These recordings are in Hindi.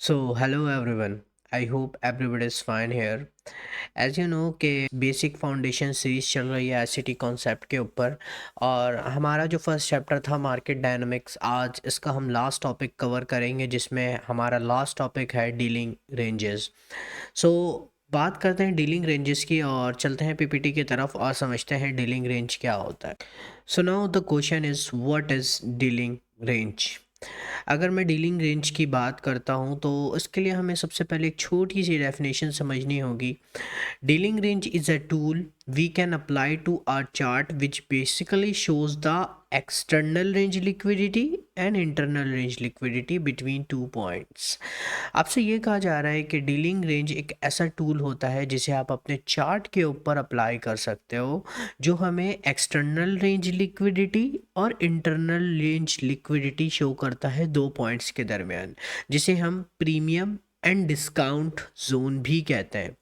So, hello everyone. I hope everybody is fine here. As you know कि बेसिक फाउंडेशन सीरीज चल रही है एसिटी कॉन्सेप्ट के ऊपर। और हमारा जो फर्स्ट चैप्टर था मार्केट डायनामिक्स, आज इसका हम लास्ट टॉपिक कवर करेंगे जिसमें हमारा लास्ट टॉपिक है डीलिंग रेंजेस। सो बात करते हैं डीलिंग रेंजेस की और चलते हैं पीपीटी की तरफ और समझते हैं डीलिंग रेंज क्या होता है। So now the question is what is dealing range. अगर मैं डीलिंग रेंज की बात करता हूँ तो इसके लिए हमें सबसे पहले एक छोटी सी डेफिनेशन समझनी होगी। Dealing range is a tool we can apply to our chart which basically shows the external range liquidity and internal range liquidity between two points। आपसे ये कहा जा रहा है कि डीलिंग रेंज एक ऐसा टूल होता है जिसे आप अपने चार्ट के ऊपर अप्लाई कर सकते हो, जो हमें एक्सटर्नल रेंज लिक्विडिटी और इंटरनल रेंज लिक्विडिटी शो करता है दो पॉइंट्स के दरमियान, जिसे हम प्रीमियम एंड डिस्काउंट जोन भी कहते हैं।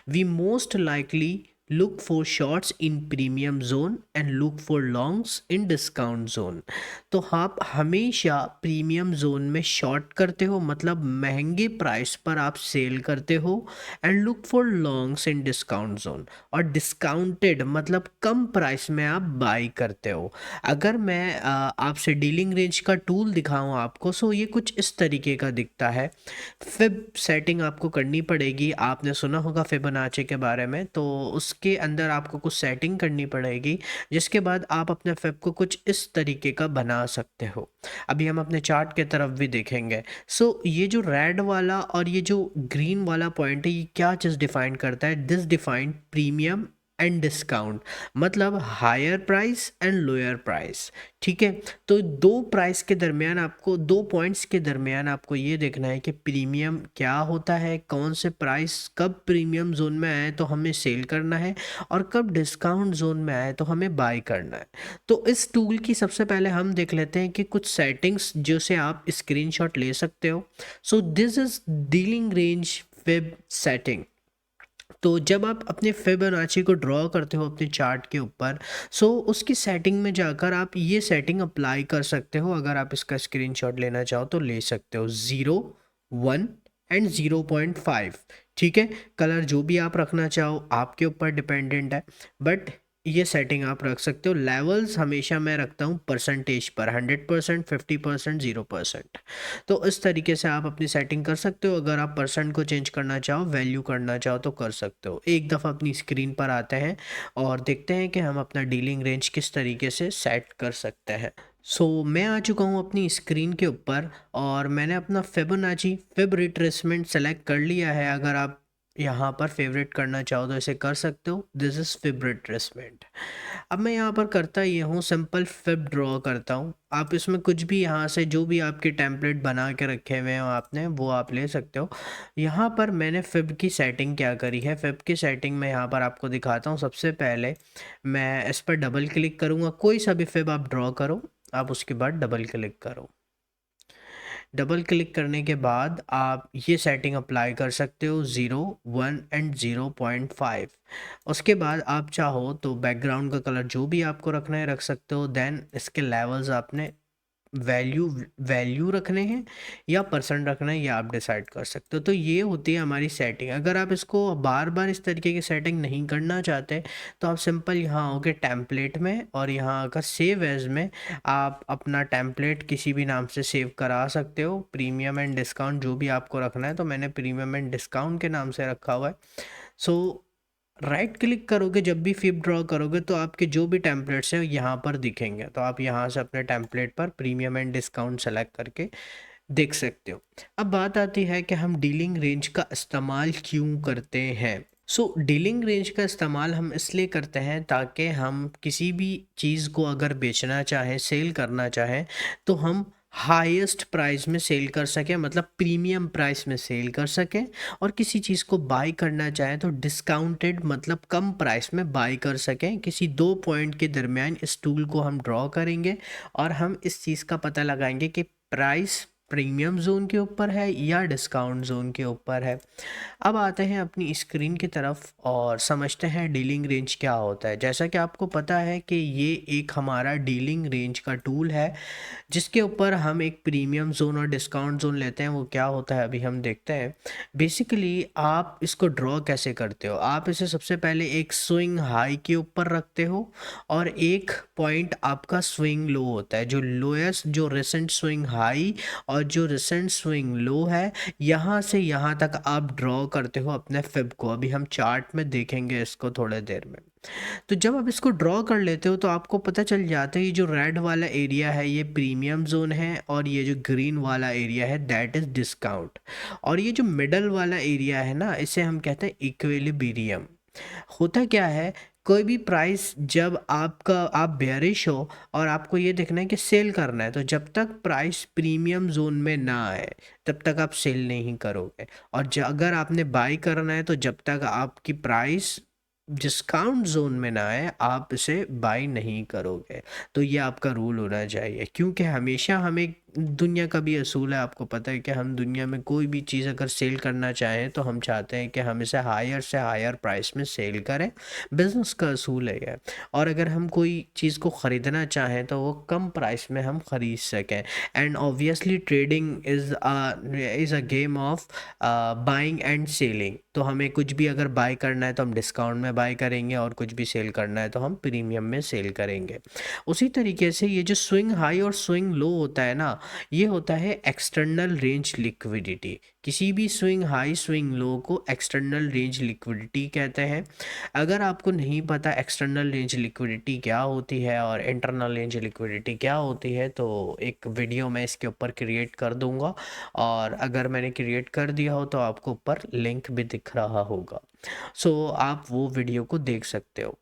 We most likely look for shorts in premium zone and look for longs in discount zone। तो आप हमेशा प्रीमियम जोन में शॉर्ट करते हो, मतलब महंगे प्राइस पर आप सेल करते हो, and look for longs in discount zone, और डिस्काउंटेड मतलब कम प्राइस में आप बाई करते हो। अगर मैं आपसे डीलिंग रेंज का टूल दिखाऊं आपको, सो ये कुछ इस तरीके का दिखता है। फिब सेटिंग आपको करनी पड़ेगी। आपने सुना होगा फिबोनाची के बारे में, तो उसके अंदर आपको कुछ सेटिंग करनी पड़ेगी, जिसके बाद आप अपने फिब को कुछ इस तरीके का बना सकते हो। अभी हम अपने चार्ट के तरफ भी देखेंगे। सो ये जो रेड वाला और ये जो ग्रीन वाला पॉइंट है, ये क्या चीज़ डिफाइन करता है? This define premium and discount, मतलब higher price and lower price. ठीक है, तो दो प्राइस के दरमियान आपको, दो पॉइंट्स के दरमियान आपको ये देखना है कि प्रीमियम क्या होता है, कौन से प्राइस कब प्रीमियम जोन में आए तो हमें सेल करना है, और कब डिस्काउंट जोन में आए तो हमें बाय करना है। तो इस टूल की सबसे पहले हम देख लेते हैं कि कुछ सेटिंग्स जिसे आप स्क्रीनशॉट ले सकते हो। So this is dealing range fib setting. तो जब आप अपने फिबोनाची को ड्रॉ करते हो अपने चार्ट के ऊपर, सो उसकी सेटिंग में जाकर आप ये सेटिंग अप्लाई कर सकते हो। अगर आप इसका स्क्रीनशॉट लेना चाहो तो ले सकते हो, 0, 1 एंड 0.5। ठीक है, कलर जो भी आप रखना चाहो आपके ऊपर डिपेंडेंट है, बट ये सेटिंग आप रख सकते हो। लेवल्स हमेशा मैं रखता हूँ परसेंटेज पर, 100%, 50%, 0%। तो इस तरीके से आप अपनी सेटिंग कर सकते हो। अगर आप परसेंट को चेंज करना चाहो, वैल्यू करना चाहो तो कर सकते हो। एक दफ़ा अपनी स्क्रीन पर आते हैं और देखते हैं कि हम अपना डीलिंग रेंज किस तरीके से सेट कर सकते हैं। मैं आ चुका हूँ अपनी स्क्रीन के ऊपर और मैंने अपना फिबोनाची फिब रिट्रेसमेंट सेलेक्ट कर लिया है। अगर आप यहाँ पर फेवरेट करना चाहो तो इसे कर सकते हो। This is fib retracement. अब मैं यहाँ पर करता ये हूँ, सिंपल फिब ड्रॉ करता हूँ। आप इसमें कुछ भी यहाँ से जो भी आपके टेम्पलेट बना के रखे हुए हैं आपने, वो आप ले सकते हो। यहाँ पर मैंने फिब की सेटिंग क्या करी है, फिब की सेटिंग मैं यहाँ पर आपको दिखाता हूँ। सबसे पहले मैं इस पर डबल क्लिक करूँगा। कोई सा भी फिब आप ड्रॉ करो, आप उसके बाद डबल क्लिक करो। डबल क्लिक करने के बाद आप ये सेटिंग अप्लाई कर सकते हो, 0, 1 एंड 0.5। उसके बाद आप चाहो तो बैकग्राउंड का कलर जो भी आपको रखना है रख सकते हो। देन इसके लेवल्स आपने वैल्यू वैल्यू रखने हैं या परसेंट रखना है, ये आप डिसाइड कर सकते हो। तो ये होती है हमारी सेटिंग। अगर आप इसको बार बार इस तरीके की सेटिंग नहीं करना चाहते तो आप सिंपल यहाँ आओगे टेम्पलेट में, और यहाँ आकर सेव एज में आप अपना टेम्पलेट किसी भी नाम से सेव करा सकते हो। प्रीमियम एंड डिस्काउंट जो भी आपको रखना है, तो मैंने प्रीमियम एंड डिस्काउंट के नाम से रखा हुआ है। सो राइट क्लिक करोगे जब भी फिब ड्रॉ करोगे तो आपके जो भी टेम्पलेट्स हैं यहाँ पर दिखेंगे। तो आप यहाँ से अपने टेम्पलेट पर प्रीमियम एंड डिस्काउंट सेलेक्ट करके देख सकते हो। अब बात आती है कि हम डीलिंग रेंज का इस्तेमाल क्यों करते हैं। डीलिंग रेंज का इस्तेमाल हम इसलिए करते हैं ताकि हम किसी भी चीज़ को अगर बेचना चाहें, सेल करना चाहें, तो हम हाईएस्ट प्राइस में सेल कर सकें, मतलब प्रीमियम प्राइस में सेल कर सकें। और किसी चीज़ को बाई करना चाहें तो डिस्काउंटेड मतलब कम प्राइस में बाई कर सकें। किसी दो पॉइंट के दरमियान इस टूल को हम ड्रॉ करेंगे और हम इस चीज़ का पता लगाएंगे कि प्राइस प्रीमियम जोन के ऊपर है या डिस्काउंट जोन के ऊपर है। अब आते हैं अपनी स्क्रीन की तरफ और समझते हैं डीलिंग रेंज क्या होता है। जैसा कि आपको पता है कि ये एक हमारा डीलिंग रेंज का टूल है जिसके ऊपर हम एक प्रीमियम जोन और डिस्काउंट जोन लेते हैं। वो क्या होता है अभी हम देखते हैं। बेसिकली आप इसको ड्रॉ कैसे करते हो, आप इसे सबसे पहले एक स्विंग हाई के ऊपर रखते हो और एक पॉइंट आपका स्विंग लो होता है। जो लोएस्ट, जो रिसेंट स्विंग हाई और जो रिसेंट स्विंग लो है, यहाँ से यहाँ तक आप ड्रॉ करते हो अपने फिब को। अभी हम चार्ट में देखेंगे इसको थोड़े देर में। तो जब आप इसको ड्रॉ कर लेते हो तो आपको पता चल जाता है ये जो रेड वाला एरिया है ये प्रीमियम जोन है और ये जो ग्रीन वाला एरिया है दैट इज़ डिस्काउंट। और ये जो मिडल वाला एरिया है ना, इसे हम कहते हैं इक्विलिब्रियम। होता क्या है, कोई भी प्राइस जब आप बेयरिश हो और आपको ये देखना है कि सेल करना है, तो जब तक प्राइस प्रीमियम जोन में ना आए तब तक आप सेल नहीं करोगे। और अगर आपने बाई करना है तो जब तक आपकी प्राइस डिस्काउंट जोन में ना आए आप इसे बाई नहीं करोगे। तो ये आपका रूल होना चाहिए, क्योंकि हमेशा हमें, दुनिया का भी असूल है, आपको पता है कि हम दुनिया में कोई भी चीज़ अगर सेल करना चाहें तो हम चाहते हैं कि हम इसे हायर से हायर प्राइस में सेल करें। बिजनेस का असूल है ये। और अगर हम कोई चीज़ को ख़रीदना चाहें तो वो कम प्राइस में हम ख़रीद सकें। And obviously trading is a game of buying and selling. तो हमें कुछ भी अगर बाय करना है तो हम डिस्काउंट में बाय करेंगे और कुछ भी सेल करना है तो हम प्रीमियम में सेल करेंगे। उसी तरीके से ये जो स्विंग हाई और स्विंग लो होता है ना, ये होता है एक्सटर्नल रेंज लिक्विडिटी। किसी भी स्विंग हाई स्विंग लो को एक्सटर्नल रेंज लिक्विडिटी कहते हैं। अगर आपको नहीं पता एक्सटर्नल रेंज लिक्विडिटी क्या होती है और इंटरनल रेंज लिक्विडिटी क्या होती है, तो एक वीडियो मैं इसके ऊपर क्रिएट कर दूंगा और अगर मैंने क्रिएट कर दिया हो तो आपको ऊपर लिंक भी दिख रहा होगा। सो आप वो वीडियो को देख सकते हो।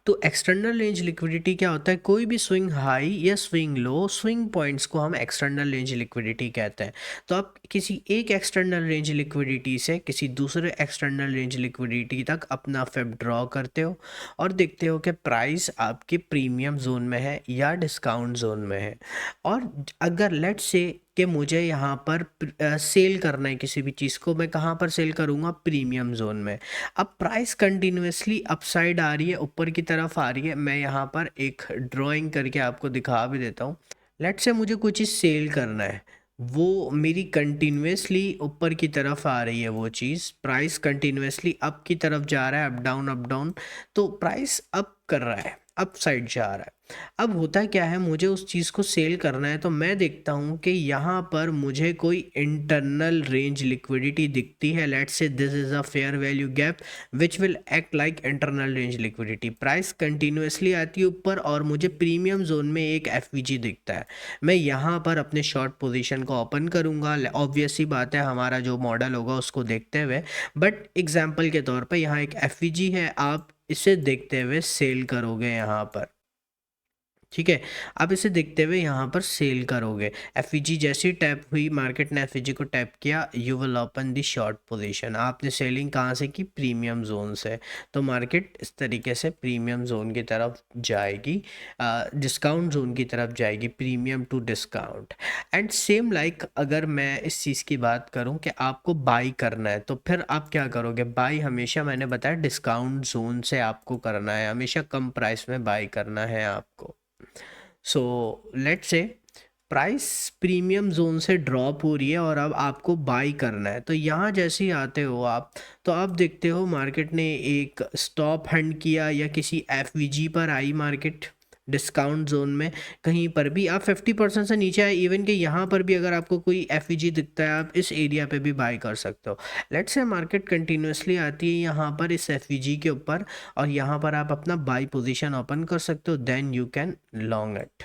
तो एक्सटर्नल रेंज लिक्विडिटी क्या होता है, कोई भी स्विंग हाई या स्विंग लो स्विंग पॉइंट्स को हम एक्सटर्नल रेंज लिक्विडिटी कहते हैं। तो आप किसी एक एक्सटर्नल रेंज लिक्विडिटी से किसी दूसरे एक्सटर्नल रेंज लिक्विडिटी तक अपना फिब ड्रॉ करते हो और देखते हो कि प्राइस आपके प्रीमियम जोन में है या डिस्काउंट जोन में है। और अगर लेट्स से कि मुझे यहाँ पर सेल करना है किसी भी चीज़ को, मैं कहाँ पर सेल करूँगा, प्रीमियम जोन में। अब प्राइस कंटिन्यूसली अपसाइड आ रही है, ऊपर की तरफ आ रही है। मैं यहाँ पर एक ड्राइंग करके आपको दिखा भी देता हूँ। लेट्स से मुझे कुछ चीज़ सेल करना है, वो मेरी कंटिन्यूसली ऊपर की तरफ आ रही है, वो चीज़ प्राइस कंटिन्यूसली अप की तरफ जा रहा है, अप डाउन अप डाउन। तो प्राइस अप कर रहा है, अप साइड जा रहा है। अब होता क्या है, मुझे उस चीज़ को सेल करना है तो मैं देखता हूँ कि यहाँ पर मुझे कोई इंटरनल रेंज लिक्विडिटी दिखती है। Let's say this is a fair value gap which will act like internal range liquidity. Price continuously आती है ऊपर और मुझे प्रीमियम जोन में एक एफवीजी दिखता है। मैं यहाँ पर अपने शॉर्ट पोजीशन को ओपन करूँगा। ऑब्वियस सी बात है, हमारा जो मॉडल होगा उसको देखते हुए, बट एग्जाम्पल के तौर पर यहाँ एक एफवीजी है, आप इसे देखते हुए सेल करोगे यहाँ पर। ठीक है, आप इसे देखते हुए यहाँ पर सेल करोगे। एफईजी जैसी टैप हुई, मार्केट ने एफईजी को टैप किया, you will open the short position. आपने सेलिंग कहाँ से की, प्रीमियम जोन से। तो मार्केट इस तरीके से प्रीमियम जोन की तरफ जाएगी, डिस्काउंट जोन की तरफ जाएगी, premium to discount. And same like अगर मैं इस चीज़ की बात करूँ कि आपको बाई करना है तो फिर आप क्या करोगे। बाई हमेशा मैंने बताया डिस्काउंट जोन से आपको करना है, हमेशा कम प्राइस में बाई करना है आपको। So let's say price premium zone से ड्रॉप हो रही है और अब आपको बाई करना है। तो यहाँ जैसे ही आते हो आप, तो आप देखते हो मार्केट ने एक स्टॉप हंड किया या किसी एफवीजी पर आई मार्केट डिस्काउंट जोन में। कहीं पर भी आप 50% से नीचे आए, इवन कि यहाँ पर भी अगर आपको कोई एफवीजी दिखता है आप इस एरिया पे भी बाई कर सकते हो। लेट्स से मार्केट कंटिन्यूसली आती है यहाँ पर इस एफवीजी के ऊपर और यहाँ पर आप अपना बाई पोजीशन ओपन कर सकते हो, then you can long it.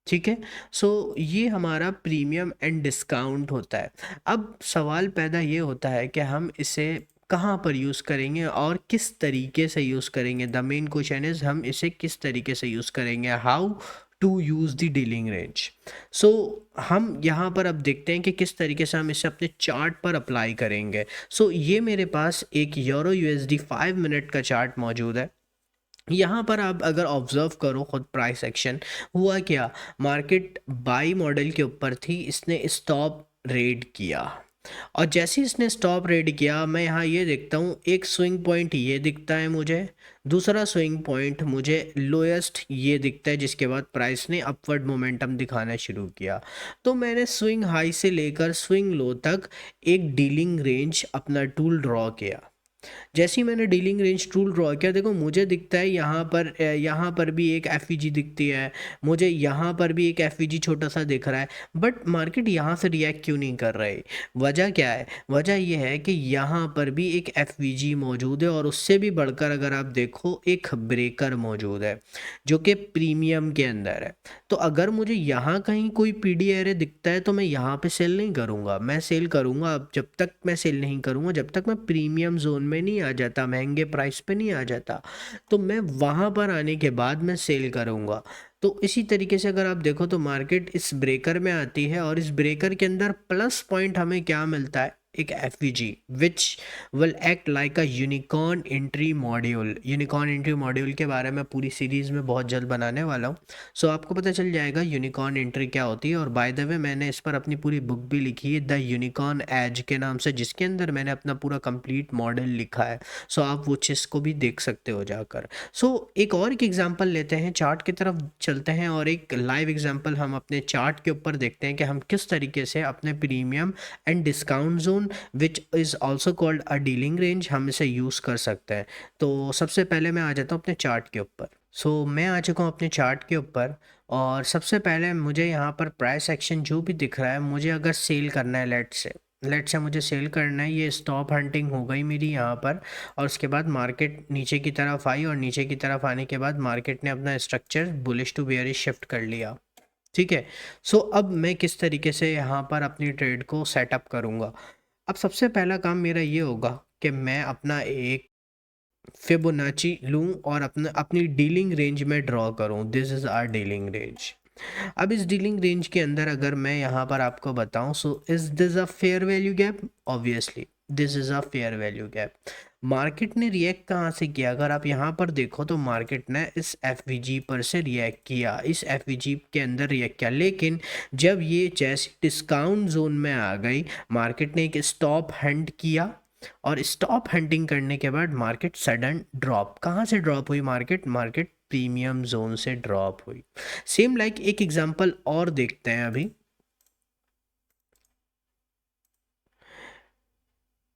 ठीक है, सो ये हमारा प्रीमियम एंड डिस्काउंट होता है। अब सवाल पैदा ये होता है कि हम इसे कहाँ पर यूज़ करेंगे और किस तरीके से यूज़ करेंगे। द मेन क्वेश्चन इज़ हम इसे किस तरीके से यूज़ करेंगे, how to use the dealing range. So हम यहाँ पर अब देखते हैं कि किस तरीके से हम इसे अपने चार्ट पर अप्लाई करेंगे। सो ये मेरे पास एक यूरो यूएसडी 5 मिनट का चार्ट मौजूद है। यहाँ पर आप अगर ऑब्जर्व करो खुद प्राइस एक्शन हुआ क्या, मार्केट बाई मॉडल के ऊपर थी, इसने स्टॉप रेड किया, और जैसे ही इसने स्टॉप रेड किया मैं यहाँ ये देखता हूँ एक स्विंग पॉइंट ये दिखता है मुझे, दूसरा स्विंग पॉइंट मुझे लोएस्ट ये दिखता है, जिसके बाद प्राइस ने अपवर्ड मोमेंटम दिखाना शुरू किया। तो मैंने स्विंग हाई से लेकर स्विंग लो तक एक डीलिंग रेंज अपना टूल ड्रॉ किया। जैसे ही मैंने डीलिंग रेंज टूल ड्रॉ किया, देखो मुझे दिखता है यहाँ पर भी एक एफ दिखती है, मुझे यहाँ पर भी एक एफ छोटा सा दिख रहा है, बट मार्केट यहाँ से रिएक्ट क्यों नहीं कर रही? वजह क्या है? वजह यह है कि यहाँ पर भी एक एफ मौजूद है, और उससे भी बढ़कर अगर आप देखो एक ब्रेकर मौजूद है जो कि प्रीमियम के अंदर है। तो अगर मुझे यहाँ कहीं कोई पीडी एरे दिखता है तो मैं यहाँ पे सेल नहीं करूँगा, मैं सेल करूँगा अब, जब तक मैं सेल नहीं करूँगा जब तक मैं प्रीमियम जोन में नहीं आ जाता, महंगे प्राइस पे नहीं आ जाता, तो मैं वहाँ पर आने के बाद मैं सेल करूँगा। तो इसी तरीके से अगर आप देखो तो मार्केट इस ब्रेकर में आती है, और इस ब्रेकर के अंदर प्लस पॉइंट हमें क्या मिलता है? एक F which will act like a unicorn entry module. Unicorn entry module के बारे में पूरी सीरीज़ में बहुत जल्द बनाने वाला हूँ, सो आपको पता चल जाएगा यूनिकॉर्न एंट्री क्या होती है। और बाय द वे मैंने इस पर अपनी पूरी बुक भी लिखी है, द यूनिकॉर्न एज के नाम से, जिसके अंदर मैंने अपना पूरा कंप्लीट मॉडल लिखा है। सो आप वो चीज़ को भी देख सकते हो जाकर। सो एक एग्जांपल लेते हैं, चार्ट की तरफ चलते हैं, और एक लाइव एग्जांपल हम अपने चार्ट के ऊपर देखते हैं कि हम किस तरीके से अपने premium and discount zone which is also called a dealing range हम इसे यूज़ कर सकते हैं। तो सबसे पहले मैं आ जाता हूँ अपने चार्ट के ऊपर। सो मैं आ चुका हूँ अपने चार्ट के ऊपर, और सबसे पहले मुझे यहाँ पर प्राइस एक्शन जो भी दिख रहा है, मुझे अगर सेल करना है, लेट से मुझे सेल करना है, ये स्टॉप हंटिंग हो गई मेरी यहाँ पर, और उसके बाद मार्केट नीचे की तरफ आई, और नीचे की तरफ आने के बाद मार्केट ने अपना structure bullish to bearish shift कर लिया। ठीक है। सो अब मैं किस तरीके से यहाँ पर अपनी ट्रेड को सेटअप करूँगा? अब सबसे पहला काम मेरा ये होगा कि मैं अपना एक फिबोनाची लूँ और अपना अपनी डीलिंग रेंज में ड्रॉ करूँ। This is our dealing range. अब इस डीलिंग रेंज के अंदर अगर मैं यहाँ पर आपको बताऊँ, so is this a fair value gap? Obviously this is a fair value gap. Market ने रिएक्ट कहाँ से किया? अगर आप यहाँ पर देखो तो मार्केट ने इस एफ पर से रिएक्ट किया, इस एफ के अंदर रिएक्ट किया, लेकिन जब ये जैसे डिस्काउंट जोन में आ गई, मार्केट ने एक स्टॉप हंट किया, और स्टॉप हंटिंग करने के बाद मार्केट सडन ड्रॉप। कहाँ से ड्रॉप हुई मार्केट? मार्केट प्रीमियम जोन से ड्रॉप हुई। सेम लाइक एक एग्जांपल और देखते हैं अभी।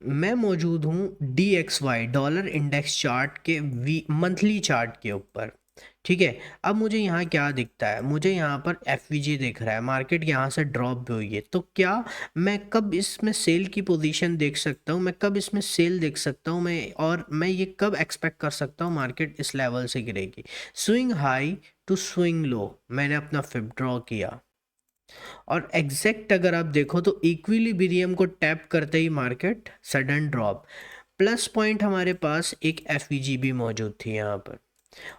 मैं मौजूद हूँ DXY डॉलर इंडेक्स चार्ट के वी मंथली चार्ट के ऊपर। ठीक है। अब मुझे यहाँ क्या दिखता है? मुझे यहाँ पर FVG दिख रहा है, मार्केट यहाँ से ड्रॉप भी हुई है। तो क्या मैं कब इसमें सेल की पोजीशन देख सकता हूँ? मैं कब इसमें सेल देख सकता हूँ मैं, और मैं ये कब एक्सपेक्ट कर सकता हूँ मार्केट इस लेवल से गिरेगी? Swing high to swing low मैंने अपना फिब ड्रॉ किया, और एग्जैक्ट अगर आप देखो तो इक्विलिब्रियम को टैप करते ही market sudden drop. Plus point हमारे पास एक एफ भी मौजूद थी यहाँ पर,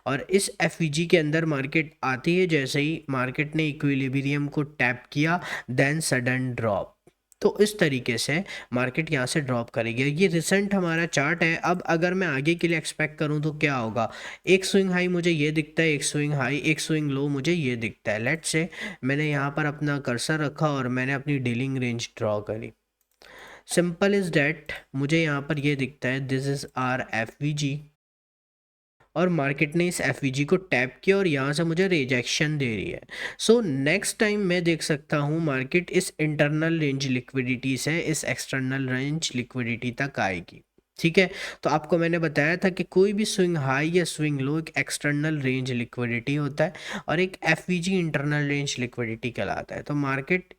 और इस एफ के अंदर मार्केट आती है, जैसे ही मार्केट ने इक्विलिब्रियम को टैप किया देन सडन ड्रॉप। तो इस तरीके से मार्केट यहाँ से ड्रॉप करेगी। ये रिसेंट हमारा चार्ट है। अब अगर मैं आगे के लिए एक्सपेक्ट करूँ तो क्या होगा? एक स्विंग हाई मुझे ये दिखता है, एक स्विंग हाई, एक स्विंग लो मुझे ये दिखता है। लेट्स से मैंने यहाँ पर अपना कर्सर रखा और मैंने अपनी डीलिंग रेंज ड्रॉ करी। सिंपल इज डैट, मुझे यहाँ पर ये दिखता है दिस इज़ आर एफ और मार्केट ने इस एफ को टैप किया और यहाँ से मुझे रिजेक्शन दे रही है। सो नेक्स्ट टाइम मैं देख सकता हूँ मार्केट इस इंटरनल रेंज लिक्विडिटी से इस एक्सटर्नल रेंज लिक्विडिटी तक आएगी। ठीक है। तो आपको मैंने बताया था कि कोई भी स्विंग हाई या स्विंग लो एक एक्सटर्नल रेंज लिक्विडिटी होता है, और एक एफ इंटरनल रेंज लिक्विडिटी कहलाता है। तो मार्केट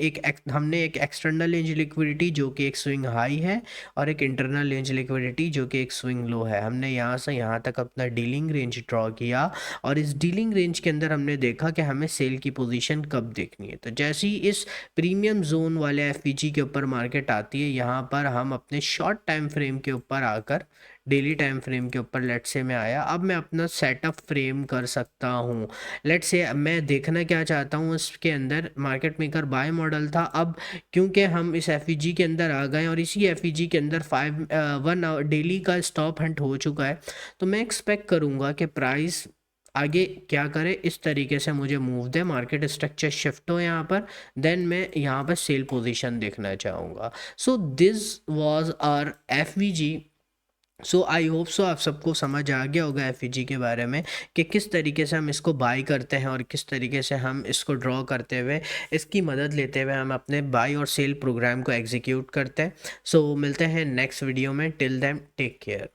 हमने एक एक्सटर्नल रेंज लिक्विडिटी जो कि एक स्विंग हाई है, और एक इंटरनल रेंज लिक्विडिटी जो कि एक स्विंग लो है, हमने यहाँ से यहाँ तक अपना डीलिंग रेंज ड्रॉ किया, और इस डीलिंग रेंज के अंदर हमने देखा कि हमें सेल की पोजीशन कब देखनी है। तो जैसे ही इस प्रीमियम जोन वाले एफ के ऊपर मार्केट आती है, यहाँ पर हम अपने शॉर्ट टाइम फ्रेम के ऊपर ऊपर आकर डेली टाइम फ्रेम के ऊपर लेट्स से मैं आया, अब मैं अपना सेटअप फ्रेम कर सकता हूँ। लेट्स से मैं देखना क्या चाहता हूँ, उसके अंदर मार्केट मेकर बाय मॉडल था, अब क्योंकि हम इस एफ के अंदर आ गए और इसी एफ के अंदर 1 आवर डेली का स्टॉप हंट हो चुका है, तो मैं एक्सपेक्ट करूँगा कि प्राइस आगे क्या करे, इस तरीके से मुझे मूव दे, मार्केट स्ट्रक्चर शिफ्ट हो यहाँ पर, देन मैं यहाँ पर सेल पोजीशन देखना चाहूँगा। So this was our F so I hope so आप सबको समझ आ गया होगा एफ के बारे में कि किस तरीके से हम इसको बाई करते हैं और किस तरीके से हम इसको ड्रॉ करते हुए इसकी मदद लेते हुए हम अपने बाई और सेल प्रोग्राम को एग्जीक्यूट करते हैं। सो मिलते हैं नेक्स्ट वीडियो में, टिल देन टेक केयर।